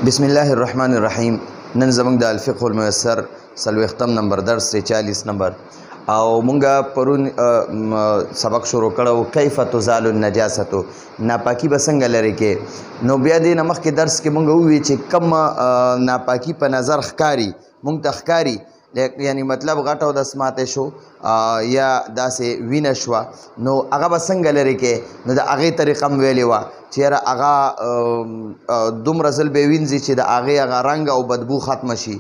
بسم الله الرحمن الرحیم. نن زموږ د الفقه الميسر 40 نمبر درس 40 نمبر او مونږه پرون سبق شروع کړو کیف تزال النجاست، ناپاکی به څنګه لري کې. نو بیا دې نمخ کې درس کې مونږ وی چې کم ناپاکی په نظر ښکاری مونږ ته ښکاری، یعنی مطلب غټو د سماته شو یا داسې وینه شو، نو هغه به څنګه لري کې. نو د هغې طریقه م ویلې وه چې یاره هغه دومره ځل به وینځي چې د هغې هغه رنګ او بدبو ختمه شي،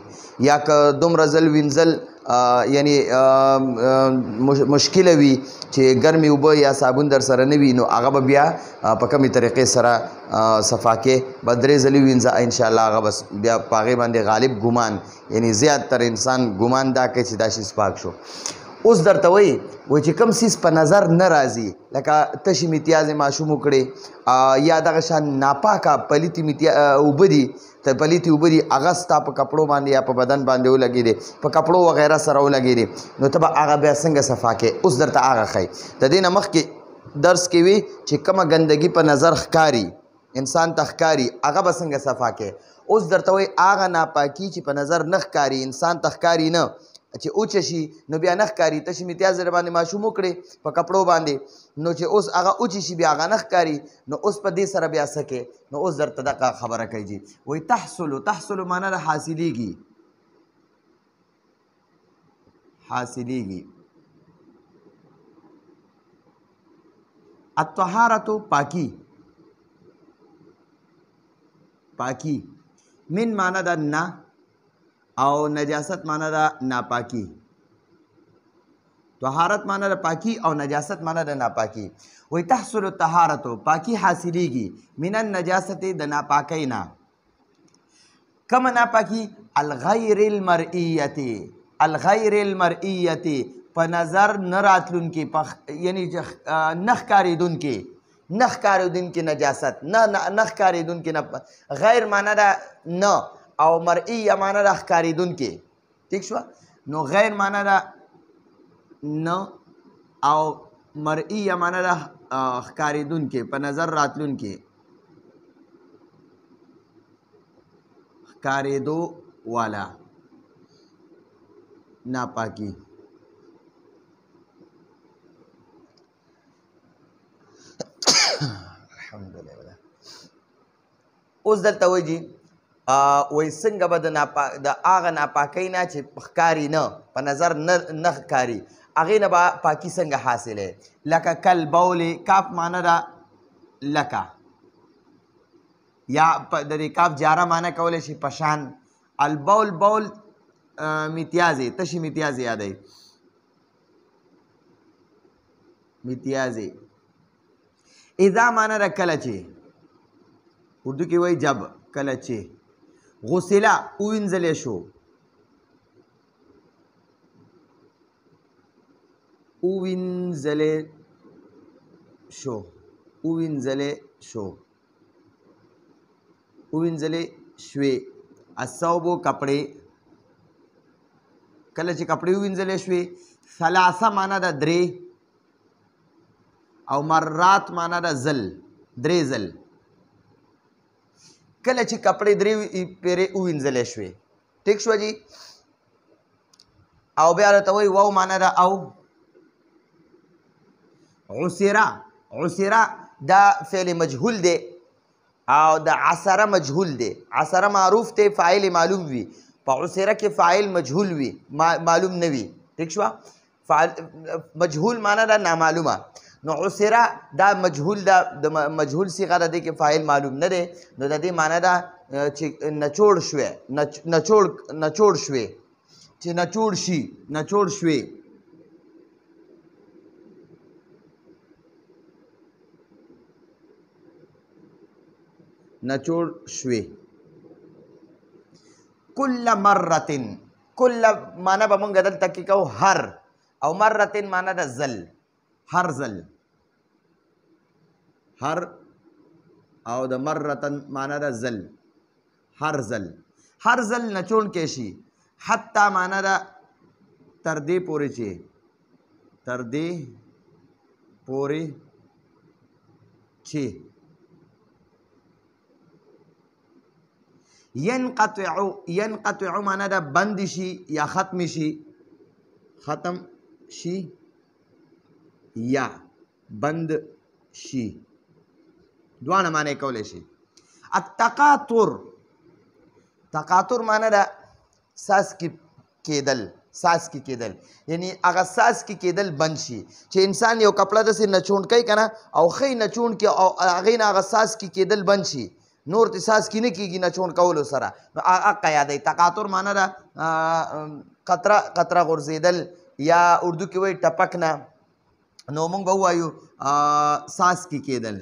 یا که دومره ځل وینځل یعنی مشکله وي چې ګرمې اوبه یا صابون در سره نه وي، نو هغه به بیا په کمې طریقې سره صفا کې به 3 ځلې وینځه انشاءالله. هغه بس بیا په هغې باندې غالب ګمان، یعنی زیات تر انسان ګمان دا کوي چې دا شي پاک شو. اوس درته وایي چې کوم څیز په نظر نه راځي، لکه تشې میتیازې ماشوم وکړې یا دغه شان ناپاکه پلیتې اوبه دي، پلیتې اوبه دي، هغه ستا په کپړو باندې یا په بدن باندې ولګېدې، په کپړو وغیره سره ولګېدې، نو ته به هغه بیا څنګه صفا کې. اوس درته هغه ښایي. د دې نه مخکې درس کې وي چې کومه ګندګي په نظر ښکاري، انسان ته ښکاري، هغه به څنګه صفا کې. اوس درته وایي هغه ناپاکي چې په نظر نه ښکاري، انسان ته ښکاري نه، چې اوچه شي نو بیا نه ښکاري. تشې میتیاز در باندې ماشوم وکړې په کپړو باندې، نو چې اوس هغه اوچې شي بیا هغه نه ښکاري، نو اوس په دې سره بیا څه کې. نو اوس درته دغه خبره کوي جي وایي تحصل معنا د حاصلېږي، حاصلېږي. الطهارة پاکی، پاکی. من معنا د نه او نجاست معنا د ناپاکی. طهارت معنا د پاکی او نجاست معنا د ناپاکی. وی تحصل الطهارت، پاکی حاصلیږي، من النجاست د ناپاکی نه. کم ناپاکی؟ الغیر المرئیت، الغیر المرئیت، په نظر نه راتلونکي، یعنی نه ښکارېدونکي، نه ښکارېدونکي نجاست، نه ښکارېدونکي نه. غیر معنا د نه او مرئی معنا د ښکارېدونکي، ٹھیک شوه. نو غیر معنا د نه او مرئی معنا د ښکارېدونکي، په نظر راتلونکي، ښکارېدو والا ناپاکی. الحمدلله. اوس دلته وایي جي وایي څنګه به د هغه ناپاکۍ نه چې ښکاري نه، په نظر نه ښکاري، هغې نه به پاکي څنګه حاصلې. لکه کل بول، کاف معنا ده لکه، یا د دې کاف جاره معنا کولی شي پشان. البول بول میتیازې، تشې میتیازې یادوي، میتیازې. اذا معنا ده کله چې، اردو کې وایي جب، کله چې. غسله ووینځلی شو، ووینځلی شو، ووینځلی شو، ووینځلی شوې. الثوب کپړې، کله چې کپړې ووینځلی شوې. ثلاثه معنا ده 3 او مرات معنا ده ځل، 3 ځل. کله چې کپړې 3 پیرې ووینځلی شوې، ټیک شوه جي. او بیا راته وایي واو معنا ده او. عسره، عسره دا فعل مجهول دی او د عسره مجهول دی. عسره معروف دی، فاعل معلوم وي، په عسره کې فاعل مجهول وي، معلوم نه وي، ټیک شوه. مجهول معنا ده نامعلومه. نو عسره دا مجهول ده، د مجهول صیغه ده، دې کې فاعل معلوم نه دی. نو د دې معنا ده چې نچوړ شوې، نچوړ شوې، چې نچوړ شي، نچوړ شوې. نچوړ شوې. کل مرتن، کل معنا به مونږ دلته کې کوو هر، او مرتن معنا ده ځل، هر ځل، هر، او د مرتن معنا ده ځل، هر ځل. هر ځل نچوړ کې شي. حتی معنا ده تر دې پورې چې، تر دې پورې چې. ینقطع معنا ده بند شي یا ختم شي، ختم شي یا بند شي، دواړه معنی کولی شي. تقاطر معنا ده ساسکی کېدل، یعنی هغه ساسکی کېدل بند شي چې انسان یو کپړه داسې نچوڼ کوي که نه او ښه یې نچوڼ کړي او هغې نه هغه ساسکی کېدل بند شي، نور ته ساسکی نه کېږي نچوڼ کولو سره، نو حقه یادوي. تقاطر معنا ده قطره غورځېدل یا اردو کې وایي ټپک نه، نو موږ به ووایو ساسکی کېدل.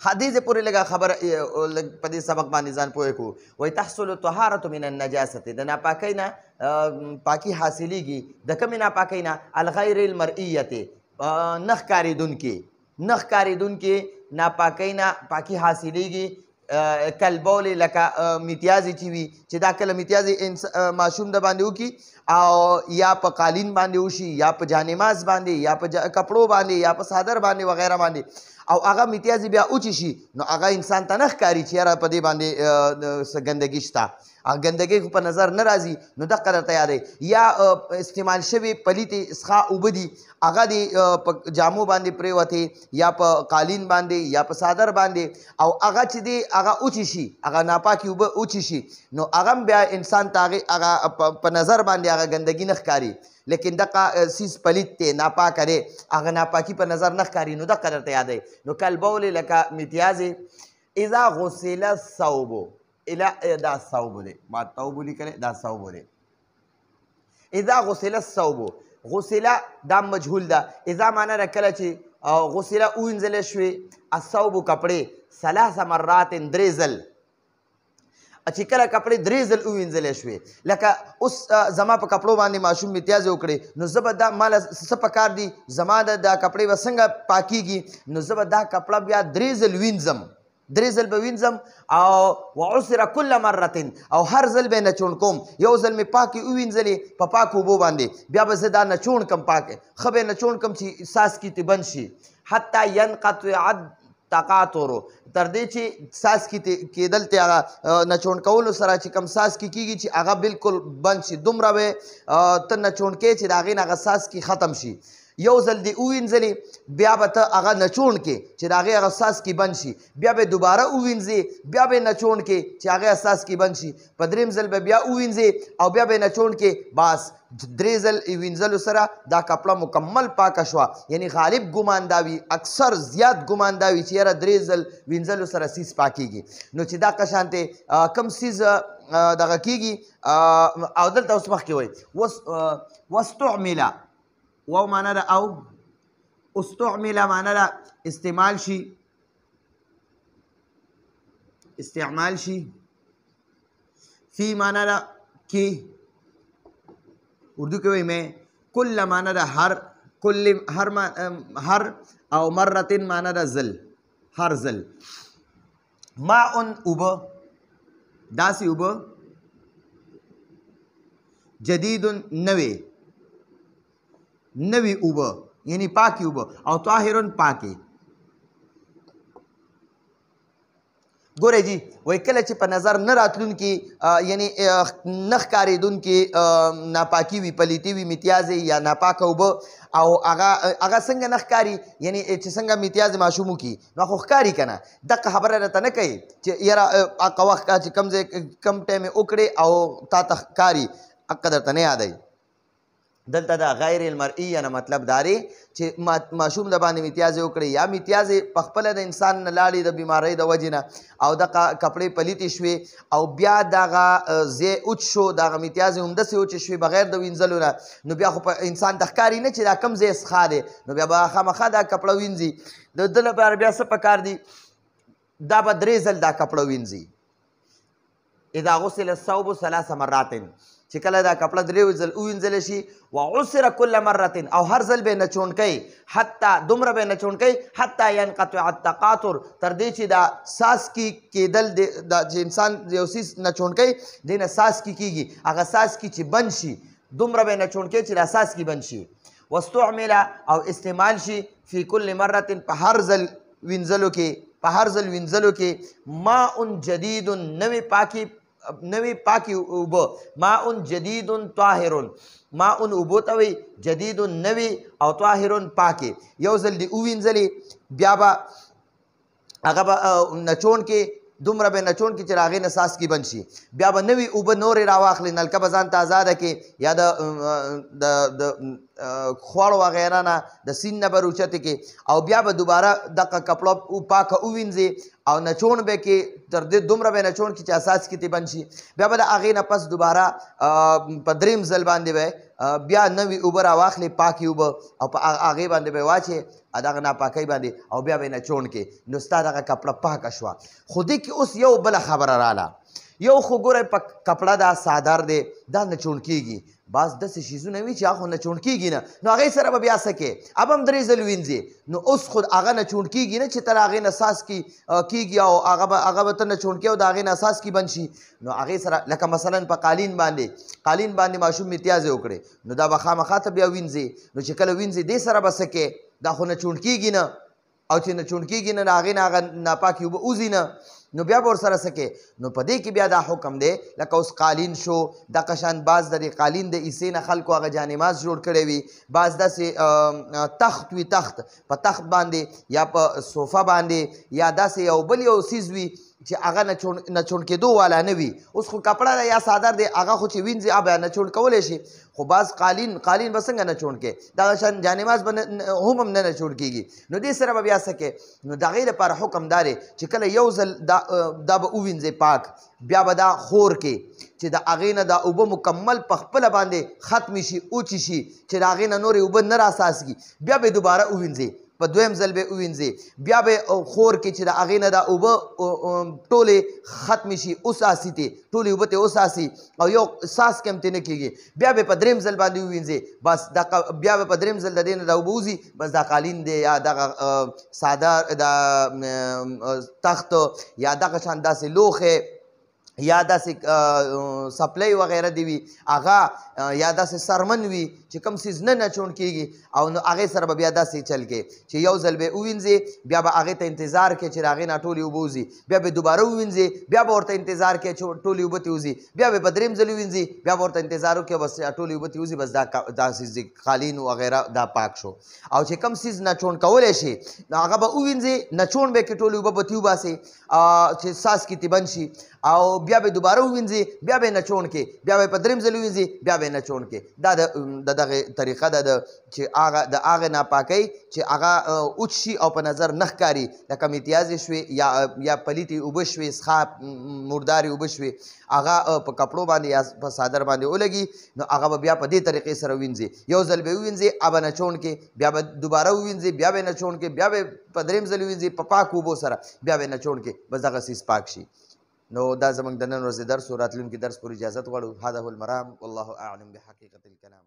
حدیث پورې لږه خبره په دې سبق باندې ځان پوه کړو. وایي تحصل الطهارة من النجاست، د ناپاکۍ نه پاکي حاصلیږي. د کومې ناپاکۍ نه؟ الغیر المرئیت، نه ښکارېدونکې ناپاکۍ نه پاکي حاصلیږي. کلبول لکه میتیازې چې وي، چې دا کله میتیازې ماشوم د باندې وکړي او یا په قالین باندې وشي یا په جانماز باندې یا په کپړو باندې یا په صادر باندې وغیره باندې، او هغه میتیازې بیا اوچې شي، نو هغه انسان ته نه ښکاري چې یاره په دې باندې څه ګندګي شته، هغه ګندګۍ خو په نظر نه راځي. نو دقه درته یادوي. یا استعمال شوي پلیتې څښا اوبه دي، هغه دې په جامو باندې پرېوتې یا په قالین باندې یا په صادر باندې، او هغه چې دی هغه اوچې شي، هغه ناپاکې اوبه اوچې شي، نو هغه هم بیا انسان ته هغه په نظر باندې هغه ګندګي نه ښکاري. لیکن دقه سیز پلیت دی، ناپاکه دی، هغه ناپاکي په نظر نه ښکاري. نو دقه درته یادوي. نو کالبول لکه میتیازې. اذا غسل الثوب، دا ثوب دی، ما توب لیکلی، دا ثوب دی. اذا غسل الثوب، غسله دا مجهول ده. اذا معنا ده کله چې غسله ووینځلی شوې، الثوب کپړې، 3 مرات، 3 ځل، چې کله کپړې 3 ځل ووینځلی شوې، لکه اوس زما په کپړو باندې ماشوم میتیازې وکړې، نو زه به دا ماله څه پکار دي، زما دا کپړې به څنګه پاکیږي، نو زه به دا کپړه بیا 3 ځل وینځم، 3 ځل به وینځم. او وعصر کل مرة، او هر ځل به یې نچوڼ کوم. یو ځل مې پاکې ووینځلې په پاکو اوبو باندې، بیا به زه دا نچوڼ کم پاکې، ښه به یې نچوڼ کم چې څاڅکي ترې بند شي. حتی ینقطع التقاطر، تر دې چې څاڅکي کېدل ته هغه نچوڼ کولو سره چې کم څاڅکي کېږي چې هغه بالکل بند شي، دومره به ته نچوڼ کوې چې د هغې نه هغه څاڅکي ختم شي. یو ځل دې ووینځلې، بیا به ته هغه نچوڼ کې چې د هغې هغه څاڅکي بند شي، بیا به دوباره ووینځې، بیا به یې نچوڼ کې چې هغې څاڅکي بند شي، په 3م ځل به بیا ووینځې او بیا به یې نچوڼ کې. بس 3 ځل وینځلو سره دا کپړه مکمل پاکه شوه. یعنی غالب ګمان دا وي، اکثر زیات ګمان دا وي چې یاره 3 ځل وینځلو سره سیز پاکیږي. نو چې دا قشانتې کم سیز دغه کېږي. او دلته اوس مخکې وایي واستعمل، واو معنا ده او، استعمل معنا ده استعمال شي، فی معنا ده کې، اردو کې وایي میں، کل معنا ده هر، هر، او مرتين معنا ده ځل، هر ځل. ماء اوبه، داسې اوبه، جدید نوی اوبه، یعنی پاکی اوبه، او طاهرن پاکی. ګورئ جی، وایي کله چې په نظر نه راتلونکي، یعنی نه ښکارېدونکي ناپاکي وي، پلیتي وي، میتیازې یا ناپاکه اوبه، او هغه څنګه نه ښکاري، یعنی چې څنګه میتیازې ماشوم وکړي نو خو ښکاري که نه. دقه خبره راته نه کوي چې یاره هغه وخت چې کم ځای کم ټایم یې وکړې او تا ته ښکاري، حقه درته نه یادوي. دلته د غیر المرئیه نه مطلب دا دی چې ماشوم د باندې میتیازې وکړې یا میتیازې په خپله د انسان نه لاړې د بیمارۍ د وجې نه، او دغه کپړې پلیتې شوې او بیا دغه ځای اوچ شو، دغه میتیازې همداسې اوچې شوې بغیر د وینځلو نه، نو بیا خو په انسان ته ښکاري نه چې دا کوم ځای څښا دی، نو بیا به خامخا دا کپړه وینځي. د ده لپاره بیا څه پکار دي؟ دا به 3 ځل دا کپړه وینځي. اذا غسل الثوب 3 مرات، چې کله دا کپړه 3 ځل ووینځلی شي، وعصر کل مرة، او هر ځل به یې نچوڼ کوي، حتی دومره به یې نچوڼ کوي، حتی ینقطع التقاطر، تر دې چې دا څاڅکي کېدل، دا چې انسان یو څیز نچوڼ کوي دې نه څاڅکي کېږي، هغه څاڅکي چې بند شي، دومره به یې نچوڼ کوي چې دا څاڅکي بند شي. واستعمل او استعمال شي فی کل مره په هر ځل وینځلو کې ماء جدید نوی پاکی اوبه ماء جدید طاهر ماء اوبو ته وی جدید نوی او طاهر پاکی یو ځل دی ووینځلې بیا به هغه به نچون کې دومره به نچون کې چې هغې نه څاڅکي بند شي بیا به نوي اوبه نورې راواخلي نلکه به ځان ته ازاده کې یا د خوړو وغیره نه د سیند نه به روچتې کې او بیا به دوباره دغه کپړه پاکه ووینځي او نچون به کې تر دې دومره به نچون کې چې څاڅکي ترې بند شي بیا به د هغې نه پس دوباره په دریم ځل باندې به بیا نوي اوبه راواخلې پاکې اوبه او په هغې باندې به یې واچې دغه ناپاکۍ باندې او بیا به یې نچون کې نو ستا دغه کپړه پاکه شوه خو دې کې اوس یو بله خبره راله یو خو ګوره په کپړه دا څادر دی دا نچون کېږي بعض داسې شیزونه وي چې هغه خو نچون کېږي نه نو هغې سره به بیا څه کې اب هم درې ځل وینځې نو اوس خو هغه نچون کېږي نه چې ته له هغې نه څاڅکي کېږي او هغه به ته نچون کې او د هغې نه څاڅکي بند شي نو هغې سره لکه مثلا په قالین باندې ماشوم میتیازې وکړې نو دا به خامخا ته بیا وینځې نو چې کله وینځې دې سره به څه کې دا خو نچون کېږي نه او چې نچون کېږي نه د هغې نه هغه ناپاکې اوبه وځي نه نو بیا به ورسره څه کې نو په دې کې بیا دا حکم دی لکه اوس قالین شو دغه شان بعض د دې قالین د ایسې نه خلکو هغه جانماز جوړ کړی وي بعض داسې تخت وي په تخت باندې یا په صوفه باندې یا داسې یو بل یو څیز وي چې هغه نچون کېدو والا نه وي اوس خو کپړه ده یا څادر دی هغه خو چې وینځي هغه بیا نچون کولی شي خو بعض قالین به څنګه نچون کې دغه شان جانماز به هم نه نچون کېږي نو دې سره به بیا څه کې نو د هغې لپاره حکم دا دی چې کله یو ځل دا به ووینځئ پاک بیا به دا خور کې چې د هغې نه دا اوبه مکمل په خپله باندې ختمې شي اوچې شي چې د هغې نه نورې اوبه نه راڅاڅکي بیا به یې دوباره ووینځئ په دویم ځل به ووینځې بیا به خور کې چې د هغې نه دا اوبه ټولې ختمې شي اوساسي تې ټولې اوبه ترې اوساسي او یو څاڅکی هم ترې نه کېږي بیا به په دریم ځل باندې ووینځې بس بیا به په دریم ځل د دې نه دا اوبه وځي بس دا قالین دی یا دغه ساده د تخت یا دغه شان داسې لوښی یا داسې سپلی وغیره دی وي هغه یا داسې سرمن وي چې کوم څیز نه نچون کېږي او نو هغې سره به بیا داسې چل کې چې یو ځل به ووینځې بیا به هغې ته انتظار کې چې د هغې نه ټولې اوبه وځي بیا به دوباره ووینځې بیا به ورته انتظار کې چې ټولې اوبه ترې وځي بیا به په دریم ځل ووینځې بیا به ورته انتظار وکړې بس ټولې اوبه ترې وځي بس دا څیز قالین وغیره دا پاک شو او چې کوم څیز نچون کولی شي نو هغه به ووینځې نچون به یې کې ټولې اوبه به ترې وباسې چې څاڅکي ترې بند شي او بیا به دوباره ووینځي بیا به یې نچون کې بیا به یې په دریم ځل ووینځي بیا به یې نچون کې دا د دغې طریقه ده چې د هغې ناپاکۍ چې هغه اوچ شي او په نظر نه ښکاري لکه میتیازې شوې یا پلیتې اوبه شوې څښاک مردارې اوبه شوې هغه په کپړو باندې یا په څادر باندې ولګي نو هغه به بیا په دې طریقې سره ووینځي یو ځل به ووینځي به نچون کې بیا به دوباره ووینځي بیا به نچون کې بیا به په دریم ځل ووینځي په پاکو اوبو سره بیا به نچون کې بس دغه څیز پاک شي نو دا زموږ د نن ورځې درس او راتلونکي درس پورې اجازت غواړو هذا هو المرام والله اعلم بحقیقت الکلام